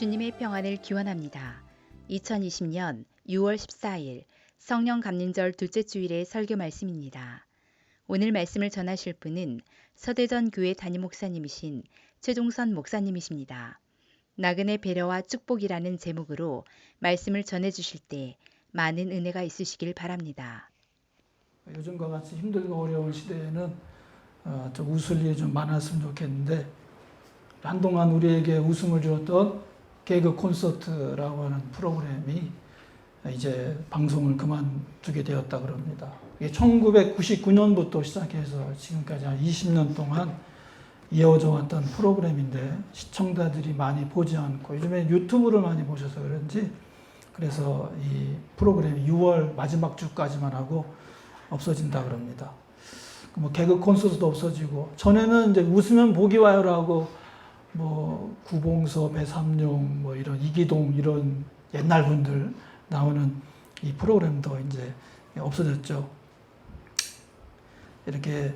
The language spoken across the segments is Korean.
주님의 평안을 기원합니다. 2020년 6월 14일 성령 감림절 둘째 주일의 설교 말씀입니다. 오늘 말씀을 전하실 분은 서대전 교회 담임 목사님이신 최종선 목사님이십니다. 나그네 배려와 축복이라는 제목으로 말씀을 전해주실 때 많은 은혜가 있으시길 바랍니다. 요즘과 같이 힘들고 어려운 시대에는 좀 웃을 일이 좀 많았으면 좋겠는데, 한동안 우리에게 웃음을 주었던 개그 콘서트라고 하는 프로그램이 이제 방송을 그만두게 되었다 그럽니다. 이게 1999년부터 시작해서 지금까지 한 20년 동안 이어져 왔던 프로그램인데 시청자들이 많이 보지 않고, 요즘에 유튜브를 많이 보셔서 그런지 그래서 이 프로그램이 6월 마지막 주까지만 하고 없어진다 그럽니다. 뭐 개그 콘서트도 없어지고, 전에는 이제 웃으면 복이 와요라고 뭐 구봉서, 배삼룡, 뭐 이런 이기동 이런 옛날 분들 나오는 이 프로그램도 이제 없어졌죠. 이렇게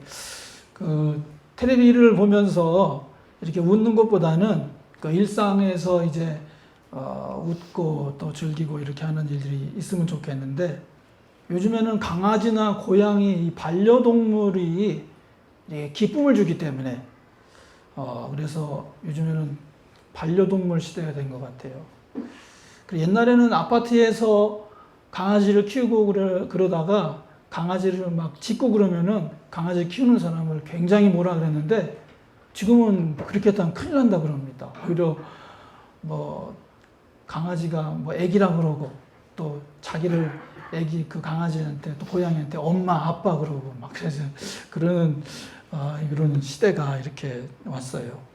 그 텔레비를 보면서 이렇게 웃는 것보다는 그 일상에서 이제 웃고 또 즐기고 이렇게 하는 일들이 있으면 좋겠는데, 요즘에는 강아지나 고양이, 이 반려동물이 기쁨을 주기 때문에 그래서 요즘에는 반려동물 시대가 된 것 같아요. 옛날에는 아파트에서 강아지를 키우고 그러다가 강아지를 막 짖고 그러면은 강아지 키우는 사람을 굉장히 뭐라 그랬는데, 지금은 그렇게 했다면 큰일 난다 그럽니다. 오히려 뭐 강아지가 뭐 애기라 그러고, 또 자기를 애기 그 강아지한테 또 고양이한테 엄마 아빠 그러고 막, 그래서 그런 이런 시대가 이렇게 왔어요.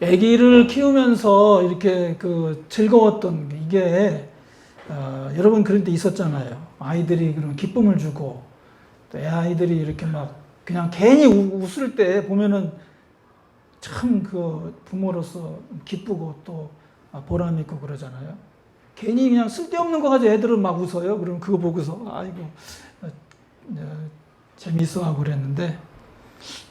아기를 키우면서 이렇게 그 즐거웠던 이게 여러분 그런 때 있었잖아요. 아이들이 그런 기쁨을 주고, 또 아이들이 이렇게 막 그냥 괜히 웃을 때 보면은 참 그 부모로서 기쁘고 또 보람 있고 그러잖아요. 괜히 그냥 쓸데없는 거 가지고 애들은 막 웃어요. 그럼 그거 보고서 아이고 재미있어 하고 그랬는데,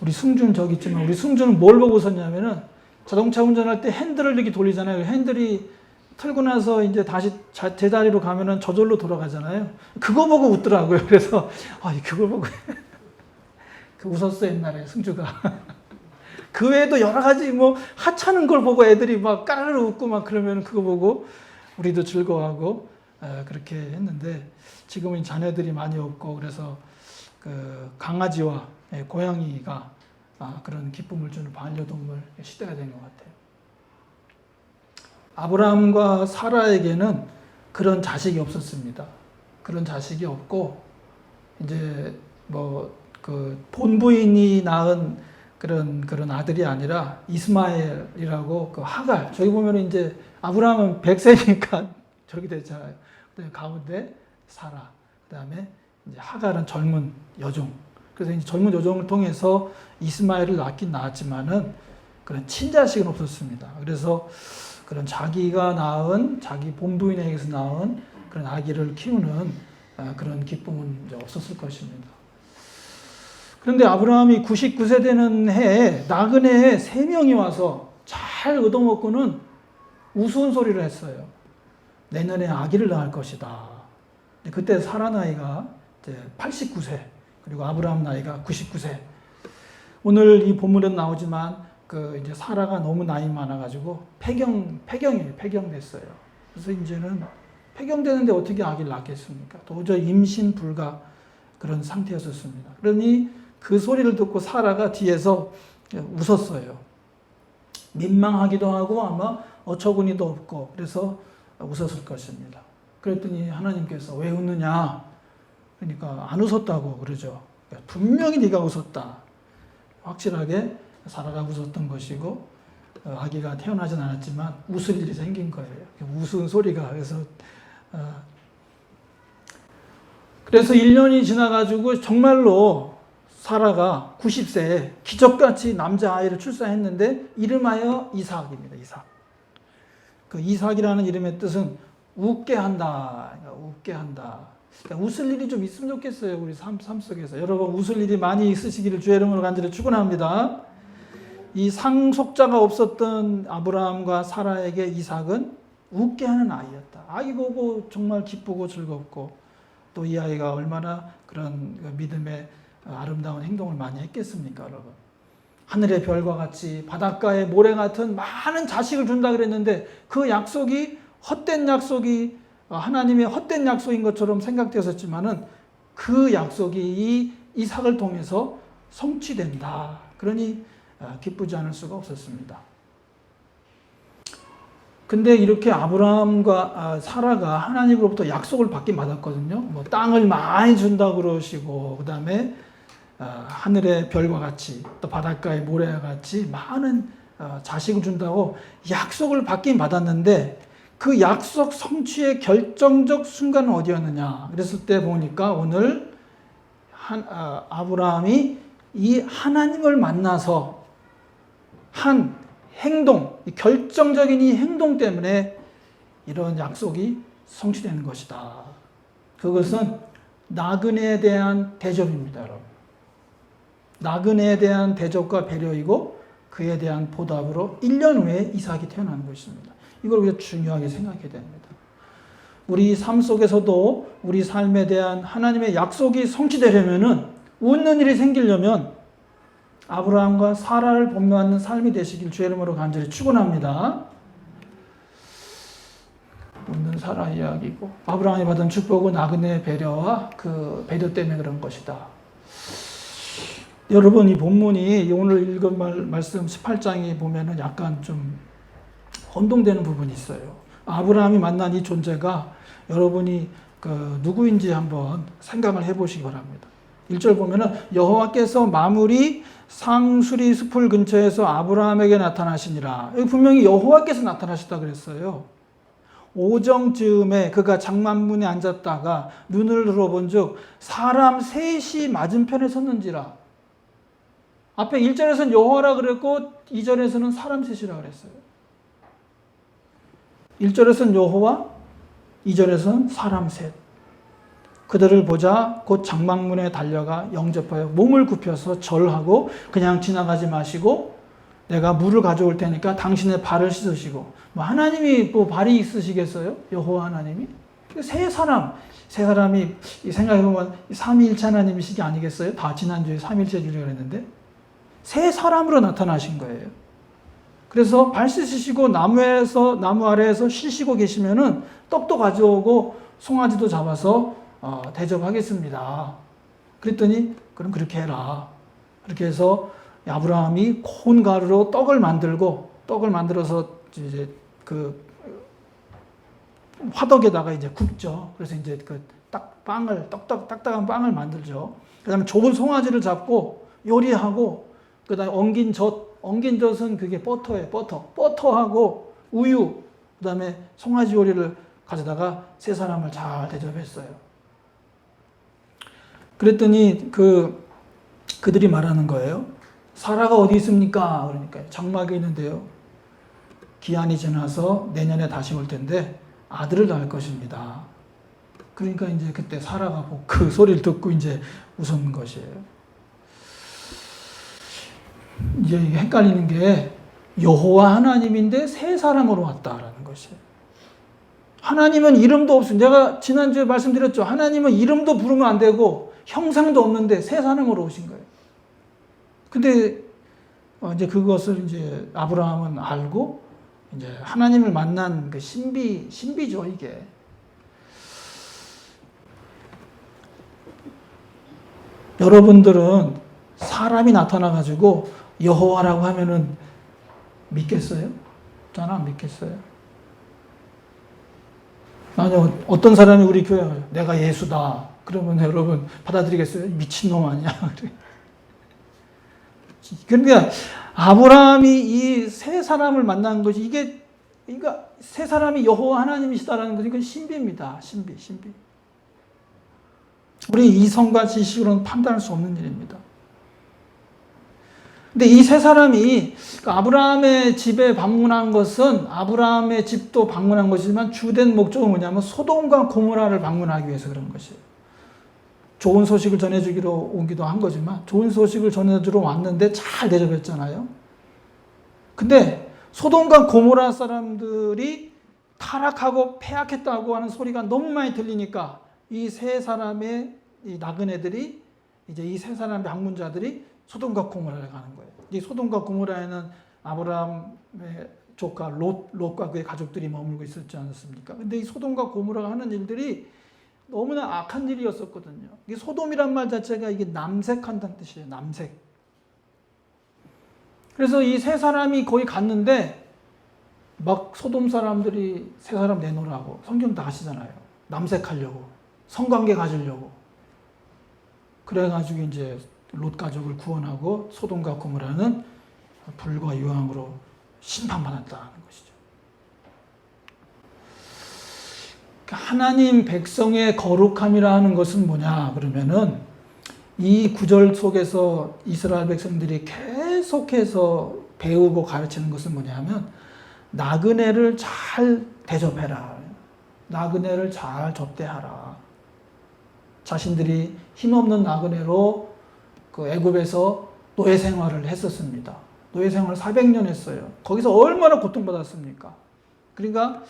우리 승준 저기 있지만 우리 승준은 뭘 보고 웃었냐면은, 자동차 운전할 때 핸들을 이렇게 돌리잖아요. 핸들이 틀고 나서 이제 다시 제자리로 가면은 저절로 돌아가잖아요. 그거 보고 웃더라고요. 그래서 그걸 보고 웃었어 옛날에 승주가. 그 외에도 여러 가지 뭐 하찮은 걸 보고 애들이 막 까르르 웃고 막 그러면 그거 보고 우리도 즐거워하고 그렇게 했는데, 지금은 자녀들이 많이 없고 그래서 그 강아지와 고양이가 그런 기쁨을 주는 반려동물 시대가 된 것 같아요. 아브라함과 사라에게는 그런 자식이 없었습니다. 그런 자식이 없고, 이제 뭐 그 본부인이 낳은 그런 아들이 아니라 이스마엘이라고, 그 하갈, 저기 보면 이제 아브라함은 100세니까 저렇게 됐잖아요. 그다음에 가운데 사라, 그다음에 이제 하갈은 젊은 여종. 그래서 이제 젊은 여종을 통해서 이스마엘을 낳긴 낳았지만은 그런 친자식은 없었습니다. 그래서 그런 자기가 낳은, 자기 본부인에게서 낳은 그런 아기를 키우는 그런 기쁨은 이제 없었을 것입니다. 그런데 아브라함이 99세 되는 해에 나그네 3명이 와서 잘 얻어먹고는 우스운 소리를 했어요. 내년에 아기를 낳을 것이다. 그때 사라 나이가 이제 89세, 그리고 아브라함 나이가 99세. 오늘 이 본문에 나오지만 그 이제 사라가 너무 나이 많아가지고 폐경됐어요. 그래서 이제는 폐경되는데 어떻게 아기를 낳겠습니까? 도저히 임신 불가 그런 상태였었습니다. 그러니 그 소리를 듣고 사라가 뒤에서 웃었어요. 민망하기도 하고 아마 어처구니도 없고 그래서 웃었을 것입니다. 그랬더니 하나님께서 왜 웃느냐? 그러니까 안 웃었다고 그러죠. 분명히 네가 웃었다. 확실하게 사라가 웃었던 것이고, 아기가 태어나진 않았지만 웃을 일이 생긴 거예요. 웃은 소리가. 그래서 1년이 지나가지고 정말로 사라가 90세에 기적같이 남자아이를 출산했는데 이름하여 이삭입니다. 이삭. 그 이삭이라는 이름의 뜻은 웃게 한다. 웃게 한다. 그러니까 웃을 일이 좀 있으면 좋겠어요. 우리 삶 속에서. 여러분 웃을 일이 많이 있으시기를 주의 이름으로 간절히 축원합니다. 이 상속자가 없었던 아브라함과 사라에게 이삭은 웃게 하는 아이였다. 아이 보고 정말 기쁘고 즐겁고 또 이 아이가 얼마나 그런 믿음의 아름다운 행동을 많이 했겠습니까, 여러분? 하늘의 별과 같이 바닷가의 모래 같은 많은 자식을 준다 그랬는데 그 약속이 헛된 약속이 하나님의 헛된 약속인 것처럼 생각되었지만은 그 약속이 이 이삭을 통해서 성취된다. 그러니 기쁘지 않을 수가 없었습니다. 근데 이렇게 아브라함과 사라가 하나님으로부터 약속을 받긴 받았거든요. 뭐 땅을 많이 준다고 그러시고, 그 다음에 하늘의 별과 같이 또 바닷가의 모래와 같이 많은 자식을 준다고 약속을 받긴 받았는데 그 약속 성취의 결정적 순간은 어디였느냐? 그랬을 때 보니까 오늘 아브라함이 이 하나님을 만나서 한 행동, 결정적인 이 행동 때문에 이런 약속이 성취되는 것이다. 그것은 나그네에 대한 대접입니다, 여러분. 나그네에 대한 대접과 배려이고 그에 대한 보답으로 1년 후에 이삭이 태어나는 것입니다. 이걸 우리가 중요하게 생각해야 됩니다. 우리 삶 속에서도 우리 삶에 대한 하나님의 약속이 성취되려면은 웃는 일이 생기려면 아브라함과 사라를 본받는 삶이 되시길 주의 이름으로 간절히 축원합니다. 웃는 사라 이야기고 아브라함이 받은 축복은 나그네의 배려와 그 배려 때문에 그런 것이다. 여러분 이 본문이 오늘 읽은 말씀 18장에 보면은 약간 좀 혼동되는 부분이 있어요. 아브라함이 만난 이 존재가 여러분이 누구인지 한번 생각을 해보시기 바랍니다. 1절 보면은 여호와께서 마무리 상수리 숲을 근처에서 아브라함에게 나타나시니라. 여기 분명히 여호와께서 나타나셨다 그랬어요. 오정 즈음에 그가 장만문에 앉았다가 눈을 들어본즉 사람 셋이 맞은편에 섰는지라. 앞에 1절에서는 여호와라 그랬고 2절에서는 사람 셋이라 그랬어요. 1절에서는 여호와, 2절에서는 사람 셋. 그들을 보자 곧 장막문에 달려가 영접하여 몸을 굽혀서 절하고 그냥 지나가지 마시고 내가 물을 가져올 테니까 당신의 발을 씻으시고 뭐 하나님이 뭐 발이 있으시겠어요? 여호와 하나님이? 세 사람이 생각해보면 삼위일체 하나님이시기 아니겠어요? 다 지난주에 삼위일체 주려고 했는데 세 사람으로 나타나신 거예요. 그래서 발 씻으시고 나무 아래에서 쉬시고 계시면은 떡도 가져오고 송아지도 잡아서 대접하겠습니다. 그랬더니 그럼 그렇게 해라. 그렇게 해서 아브라함이 고운 가루로 떡을 만들어서 이제 그 화덕에다가 이제 굽죠. 그래서 이제 그 딱딱한 빵을 만들죠. 그다음에 좋은 송아지를 잡고 요리하고 그다음에 엉긴 젖은 그게 버터예요. 버터하고 우유 그다음에 송아지 요리를 가져다가 세 사람을 잘 대접했어요. 그랬더니 그들이 말하는 거예요. 사라가 어디 있습니까? 그러니까 장막에 있는데요. 기한이 지나서 내년에 다시 올 텐데 아들을 낳을 것입니다. 그러니까 이제 그때 사라가 그 소리를 듣고 이제 웃은 것이에요. 이제 헷갈리는 게 여호와 하나님인데 세 사람으로 왔다라는 것이에요. 하나님은 이름도 없습니다. 내가 지난주에 말씀드렸죠. 하나님은 이름도 부르면 안 되고 형상도 없는데 세 사람으로 오신 거예요. 근데 이제 그것을 이제 아브라함은 알고 이제 하나님을 만난 그 신비죠, 이게. 여러분들은 사람이 나타나가지고 여호와라고 하면은 믿겠어요? 저는 안 믿겠어요. 아니, 어떤 사람이 우리 교회 내가 예수다. 그러면 여러분 받아들이겠어요? 미친놈 아니야? 그러니까 아브라함이 이 세 사람을 만난 것이 이게 세 사람이 여호와 하나님이시다라는 것이 이건 신비입니다. 신비. 우리 이성과 지식으로는 판단할 수 없는 일입니다. 근데 이 세 사람이 아브라함의 집에 방문한 것은 아브라함의 집도 방문한 것이지만 주된 목적은 뭐냐면 소돔과 고모라를 방문하기 위해서 그런 것이에요. 좋은 소식을 전해주기로 오기도 한 거지만 좋은 소식을 전해주러 왔는데 잘 대접했잖아요. 근데 소돔과 고모라 사람들이 타락하고 패악했다고 하는 소리가 너무 많이 들리니까 이 세 사람의 이 나그네들이 이제 이 세 사람의 방문자들이 소돔과 고모라를 가는 거예요. 이 소돔과 고모라에는 아브라함의 조카 롯과 그의 가족들이 머물고 있었지 않았습니까? 근데 이 소돔과 고모라가 하는 일들이 너무나 악한 일이었었거든요. 이 소돔이란 말 자체가 이게 남색한다는 뜻이에요. 남색. 그래서 이 세 사람이 거기 갔는데 막 소돔 사람들이 세 사람 내놓으라고 성경 다 하시잖아요. 남색하려고, 성관계 가지려고. 그래가지고 이제 롯 가족을 구원하고 소돔과 고모라는 불과 유황으로 심판받았다는 것이죠. 하나님 백성의 거룩함이라 하는 것은 뭐냐 그러면은 이 구절 속에서 이스라엘 백성들이 계속해서 배우고 가르치는 것은 뭐냐면 나그네를 잘 대접해라. 나그네를 잘 접대하라. 자신들이 힘없는 나그네로 그 애굽에서 노예 생활을 했었습니다. 노예 생활을 400년 했어요. 거기서 얼마나 고통받았습니까? 그러니까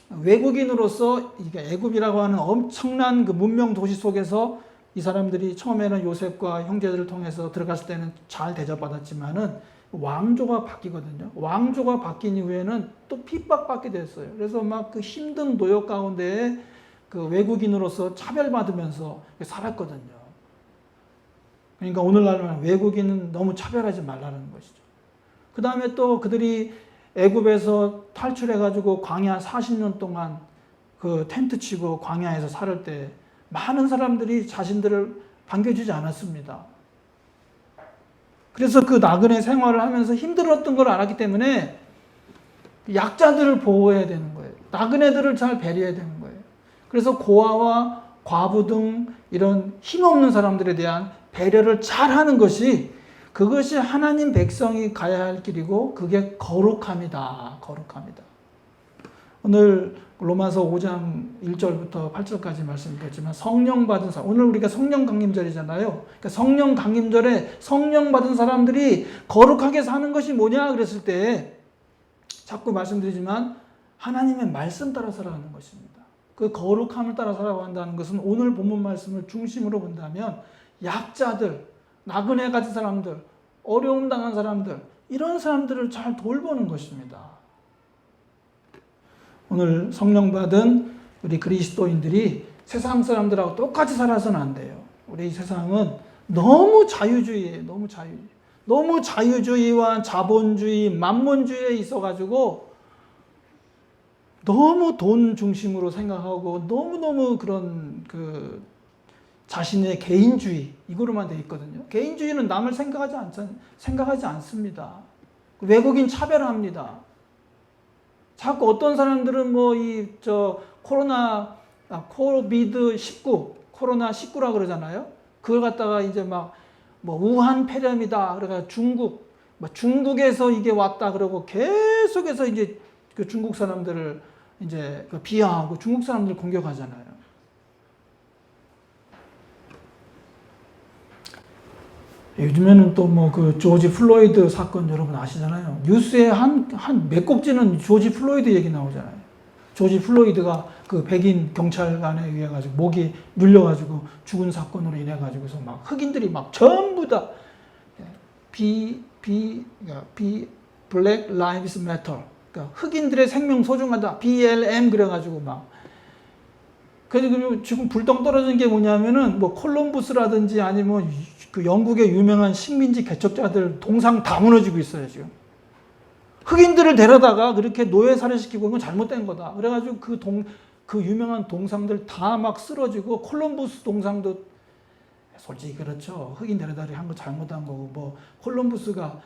외국인으로서 이게 애굽이라고 하는 엄청난 그 문명 도시 속에서 이 사람들이 처음에는 요셉과 형제들을 통해서 들어갔을 때는 잘 대접받았지만은 왕조가 바뀌거든요. 왕조가 바뀐 이후에는 또 핍박받게 됐어요. 그래서 막 그 힘든 노역 가운데 그 외국인으로서 차별받으면서 살았거든요. 그러니까 오늘날은 외국인은 너무 차별하지 말라는 것이죠. 그 다음에 또 그들이 애굽에서 탈출해가지고 광야 40년 동안 그 텐트 치고 광야에서 살을 때 많은 사람들이 자신들을 반겨주지 않았습니다. 그래서 그 나그네 생활을 하면서 힘들었던 걸 알았기 때문에 약자들을 보호해야 되는 거예요. 나그네들을 잘 배려해야 되는 거예요. 그래서 고아와 과부 등 이런 힘없는 사람들에 대한 배려를 잘 하는 것이 그것이 하나님 백성이 가야 할 길이고 그게 거룩함이다. 거룩함이다. 오늘 로마서 5장 1절부터 8절까지 말씀드렸지만 성령 받은 사람, 오늘 우리가 성령 강림절이잖아요. 그러니까 성령 강림절에 성령 받은 사람들이 거룩하게 사는 것이 뭐냐 그랬을 때 자꾸 말씀드리지만 하나님의 말씀 따라 살아가는 것입니다. 그 거룩함을 따라 살아간다는 것은 오늘 본문 말씀을 중심으로 본다면 약자들, 나그네 같은 사람들, 어려움 당한 사람들, 이런 사람들을 잘 돌보는 것입니다. 오늘 성령 받은 우리 그리스도인들이 세상 사람들하고 똑같이 살아서는 안 돼요. 우리 세상은 너무 자유주의예요. 너무 자유주의와 자본주의, 만몬주의에 있어가지고 너무 돈 중심으로 생각하고 너무너무 그런 그 자신의 개인주의 이거로만 돼 있거든요. 개인주의는 남을 생각하지 않습니다. 외국인 차별합니다. 자꾸 어떤 사람들은 코로나 19라 그러잖아요. 그걸 갖다가 이제 우한 폐렴이다. 그러니까 중국에서 이게 왔다 그러고 계속해서 이제 그 중국 사람들을 이제 비하하고 중국 사람들 공격하잖아요. 요즘에는 또 그 조지 플로이드 사건 여러분 아시잖아요. 뉴스에 한 몇 곡지는 조지 플로이드 얘기 나오잖아요. 조지 플로이드가 그 백인 경찰관에 의해 가지고 목이 눌려가지고 죽은 사건으로 인해 가지고서 막 흑인들이 막 전부 다 Black Lives Matter. 그러니까 흑인들의 생명 소중하다. BLM 그래가지고 막. 그래서 지금 불똥 떨어진 게 뭐냐면은 콜럼부스라든지 아니면 그 영국의 유명한 식민지 개척자들 동상 다 무너지고 있어요, 지금. 흑인들을 데려다가 그렇게 노예살해 시키고 이건 잘못된 거다. 그래가지고 그 유명한 동상들 다 막 쓰러지고 콜럼부스 동상도 솔직히 그렇죠. 흑인 데려다가 한 거 잘못한 거고 콜럼부스가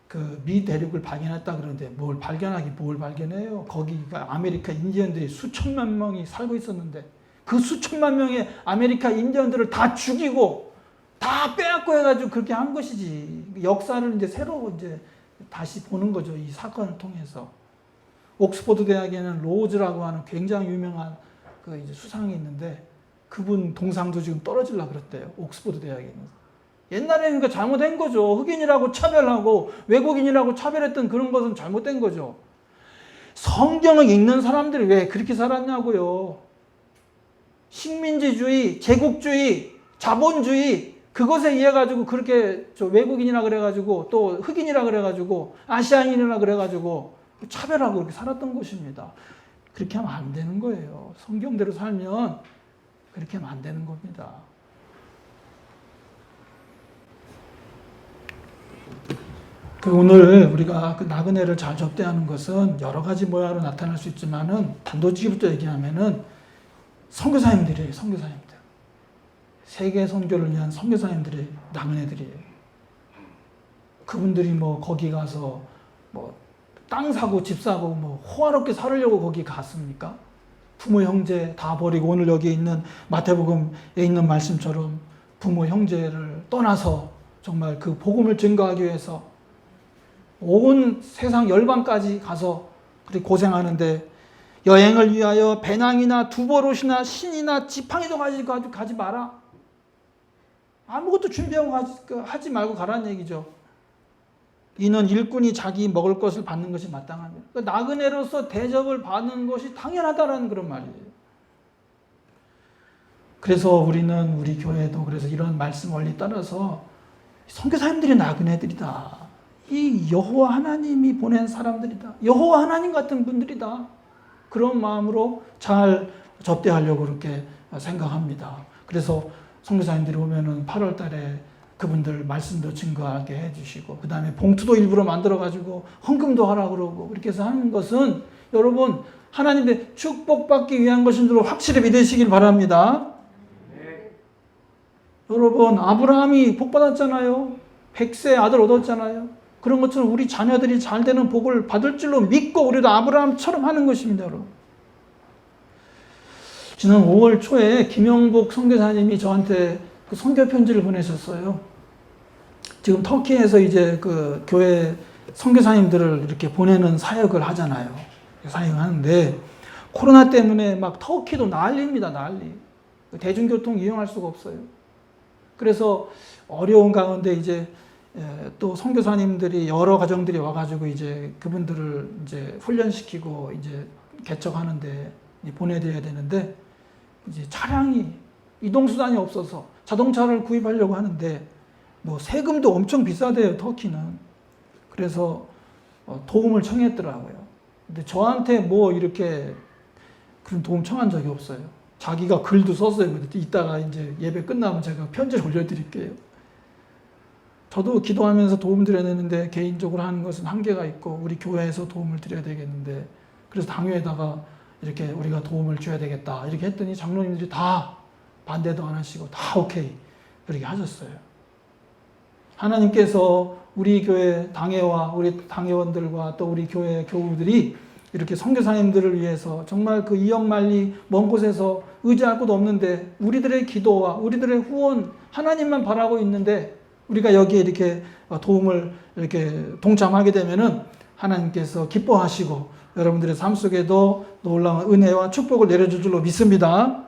그 미 대륙을 발견했다 그러는데 뭘 발견해요. 거기가 아메리카 인디언들이 수천만 명이 살고 있었는데 그 수천만 명의 아메리카 인디언들을 다 죽이고 다 빼앗고 해가지고 그렇게 한 것이지. 역사를 이제 새로 이제 다시 보는 거죠. 이 사건을 통해서. 옥스퍼드 대학에는 로즈라고 하는 굉장히 유명한 그 이제 수상이 있는데 그분 동상도 지금 떨어지려고 그랬대요. 옥스퍼드 대학에는. 옛날에는 그 잘못된 거죠. 흑인이라고 차별하고 외국인이라고 차별했던 그런 것은 잘못된 거죠. 성경을 읽는 사람들이 왜 그렇게 살았냐고요. 식민지주의, 제국주의, 자본주의 그것에 의해 가지고 그렇게 외국인이라 그래가지고 또 흑인이라 그래가지고 아시아인이라 그래가지고 차별하고 그렇게 살았던 것입니다. 그렇게 하면 안 되는 거예요. 성경대로 살면 그렇게 하면 안 되는 겁니다. 오늘 우리가 그 나그네를 잘 접대하는 것은 여러 가지 모양으로 나타날 수 있지만은 단도직입부터 얘기하면은 선교사님들이에요. 선교사님들. 세계 선교를 위한 선교사님들이 나그네들이에요. 그분들이 뭐 거기 가서 뭐 땅 사고 집 사고 뭐 호화롭게 살으려고 거기 갔습니까? 부모 형제 다 버리고 오늘 여기 있는 마태복음에 있는 말씀처럼 부모 형제를 떠나서 정말 그 복음을 증거하기 위해서 온 세상 열방까지 가서 그렇게 고생하는데 여행을 위하여 배낭이나 두보롯이나 신이나 지팡이도 가지고 가지 마라. 아무것도 준비하고 하지 말고 가라는 얘기죠. 이는 일꾼이 자기 먹을 것을 받는 것이 마땅합니다. 그러니까 나그네로서 대접을 받는 것이 당연하다라는 그런 말이에요. 그래서 우리는 우리 교회도 그래서 이런 말씀 원리 따라서 선교사님들이 나그네들이다. 이 여호와 하나님이 보낸 사람들이다. 여호와 하나님 같은 분들이다. 그런 마음으로 잘 접대하려고 그렇게 생각합니다. 그래서 선교사님들이 오면은 8월 달에 그분들 말씀도 증거하게 해주시고 그 다음에 봉투도 일부러 만들어가지고 헌금도 하라고 그러고 그렇게 해서 하는 것은 여러분 하나님의 축복받기 위한 것인 줄 확실히 믿으시길 바랍니다. 네. 여러분 아브라함이 복 받았잖아요. 100세 아들 얻었잖아요. 그런 것처럼 우리 자녀들이 잘 되는 복을 받을 줄로 믿고 우리도 아브라함처럼 하는 것입니다. 여러분. 지난 5월 초에 김영복 선교사님이 저한테 그 선교 편지를 보내셨어요. 지금 터키에서 이제 그 교회 선교사님들을 이렇게 보내는 사역을 하잖아요. 사역하는데 코로나 때문에 막 터키도 난리입니다. 난리. 대중교통 이용할 수가 없어요. 그래서 어려운 가운데 이제 또 선교사님들이 여러 가정들이 와가지고 이제 그분들을 이제 훈련시키고 이제 개척하는데 보내드려야 되는데 이제 차량이 이동수단이 없어서 자동차를 구입하려고 하는데 뭐 세금도 엄청 비싸대요, 터키는. 그래서 도움을 청했더라고요. 근데 저한테 뭐 이렇게 그런 도움 청한 적이 없어요. 자기가 글도 썼어요. 이따가 이제 예배 끝나면 제가 편지를 올려드릴게요. 저도 기도하면서 도움 드려야 되는데 개인적으로 하는 것은 한계가 있고 우리 교회에서 도움을 드려야 되겠는데 그래서 당회에다가 이렇게 우리가 도움을 줘야 되겠다 이렇게 했더니 장로님들이 다 반대도 안 하시고 다 오케이 그렇게 하셨어요. 하나님께서 우리 교회 당회와 우리 당회원들과 또 우리 교회 교우들이 이렇게 선교사님들을 위해서 정말 그 이역만리 먼 곳에서 의지할 곳 없는데 우리들의 기도와 우리들의 후원 하나님만 바라고 있는데 우리가 여기에 이렇게 도움을 이렇게 동참하게 되면은 하나님께서 기뻐하시고 여러분들의 삶 속에도 놀라운 은혜와 축복을 내려줄 줄로 믿습니다.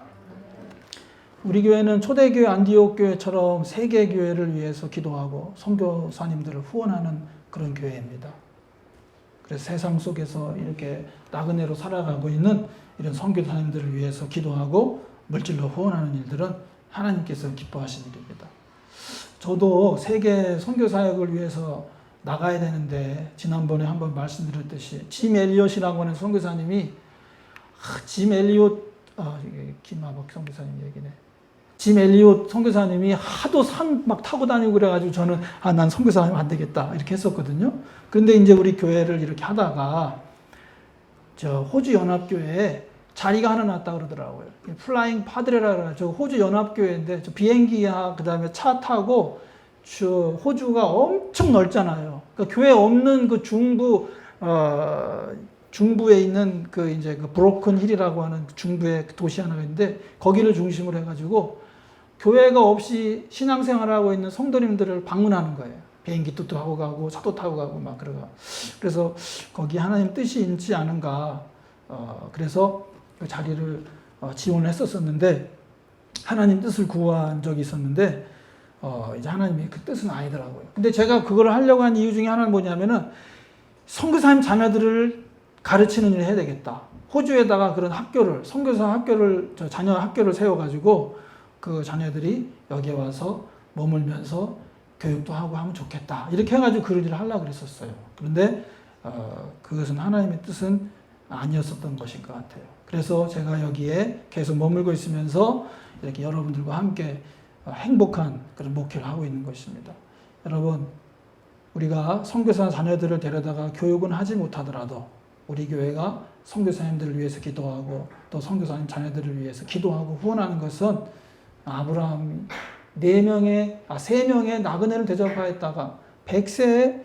우리 교회는 초대교회 안디옥 교회처럼 세계 교회를 위해서 기도하고 선교사님들을 후원하는 그런 교회입니다. 그래서 세상 속에서 이렇게 나그네로 살아가고 있는 이런 선교사님들을 위해서 기도하고 물질로 후원하는 일들은 하나님께서 기뻐하시는 일입니다. 저도 세계 선교사역을 위해서 나가야 되는데 지난번에 한번 말씀드렸듯이 짐 엘리엇이라고 하는 선교사님이 짐 엘리엇 김하복 선교사님 얘기네. 짐 엘리엇 선교사님이 하도 산 막 타고 다니고 그래가지고 저는 난 선교사님 안 되겠다 이렇게 했었거든요. 그런데 이제 우리 교회를 이렇게 하다가 저 호주 연합교회에 자리가 하나 났다 그러더라고요. 플라잉 파드레라 저 호주 연합교회인데 저 비행기와 그다음에 차 타고 저 호주가 엄청 넓잖아요. 그러니까 교회 없는 그 중부에 있는 그 이제 그 브로큰 힐이라고 하는 중부의 도시 하나가 있는데 거기를 중심으로 해가지고 교회가 없이 신앙생활하고 있는 성도님들을 방문하는 거예요. 비행기도 타고 가고 차도 타고 가고 막 그러고. 그래서 거기 하나님 뜻이 있지 않은가. 그래서 그 자리를 지원을 했었었는데 하나님 뜻을 구한 적이 있었는데 이제 하나님의 그 뜻은 아니더라고요. 근데 제가 그걸 하려고 한 이유 중에 하나는 뭐냐면은 선교사님 자녀들을 가르치는 일을 해야 되겠다. 호주에다가 그런 학교를, 선교사 학교를, 자녀 학교를 세워가지고 그 자녀들이 여기에 와서 머물면서 교육도 하고 하면 좋겠다. 이렇게 해가지고 그런 일을 하려고 그랬었어요. 그런데 그것은 하나님의 뜻은 아니었었던 것인 것 같아요. 그래서 제가 여기에 계속 머물고 있으면서 이렇게 여러분들과 함께 행복한 그런 목회를 하고 있는 것입니다. 여러분, 우리가 선교사 자녀들을 데려다가 교육은 하지 못하더라도 우리 교회가 선교사님들을 위해서 기도하고 또 선교사님 자녀들을 위해서 기도하고 후원하는 것은 아브라함이 3명의 나그네를 대접하였다가 100세의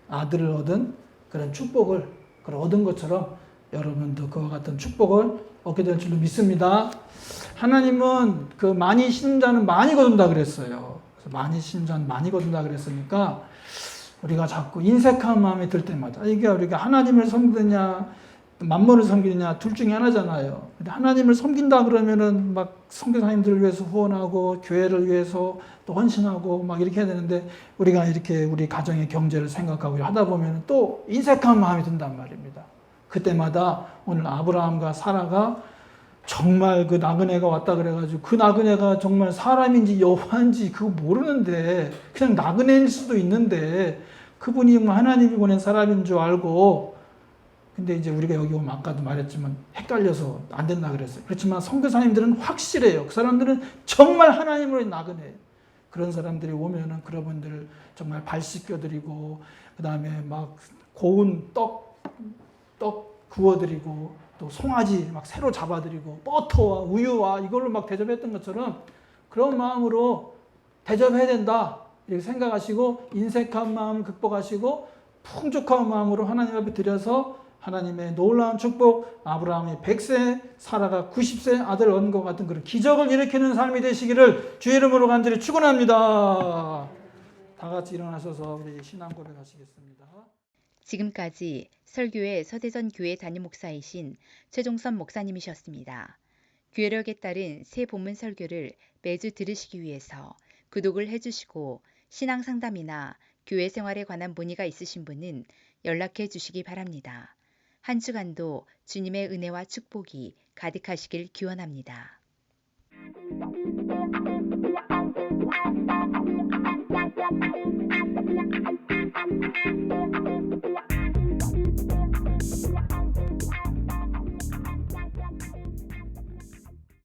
아들을 얻은 그런 축복을 얻은 것처럼 여러분도 그와 같은 축복을 얻게 될 줄로 믿습니다. 하나님은 그 많이 심는 자는 많이 거둔다 그랬어요. 그래서 많이 심는 자는 많이 거둔다 그랬으니까 우리가 자꾸 인색한 마음이 들 때마다 이게 우리가 하나님을 섬기느냐 만물을 섬기느냐 둘 중에 하나잖아요. 근데 하나님을 섬긴다 그러면은 막 선교사님들을 위해서 후원하고 교회를 위해서 또 헌신하고 막 이렇게 해야 되는데 우리가 이렇게 우리 가정의 경제를 생각하고 하다 보면 또 인색한 마음이 든단 말입니다. 그때마다 오늘 아브라함과 사라가 정말 그 나그네가 왔다 그래가지고 그 나그네가 정말 사람인지 여호와인지 그거 모르는데 그냥 나그네일 수도 있는데 그분이 하나님이 보낸 사람인 줄 알고 근데 이제 우리가 여기 오면 아까도 말했지만 헷갈려서 안 된다 그랬어요. 그렇지만 선교사님들은 확실해요. 그 사람들은 정말 하나님으로 나그네예요. 그런 사람들이 오면은 그분들 정말 발 씻겨드리고 그 다음에 막 고운 떡 구워드리고 또 송아지 막 새로 잡아드리고 버터와 우유와 이걸로 막 대접했던 것처럼 그런 마음으로 대접해야 된다 이렇게 생각하시고 인색한 마음 극복하시고 풍족한 마음으로 하나님 앞에 드려서 하나님의 놀라운 축복 아브라함이 100세 사라가 90세 아들을 얻은 것 같은 그런 기적을 일으키는 삶이 되시기를 주의 이름으로 간절히 축원합니다. 다 같이 일어나셔서 우리 신앙 고백하시겠습니다. 지금까지 설교의 서대전 교회 담임 목사이신 최종선 목사님이셨습니다. 교회력에 따른 새 본문 설교를 매주 들으시기 위해서 구독을 해주시고 신앙 상담이나 교회 생활에 관한 문의가 있으신 분은 연락해 주시기 바랍니다. 한 주간도 주님의 은혜와 축복이 가득하시길 기원합니다.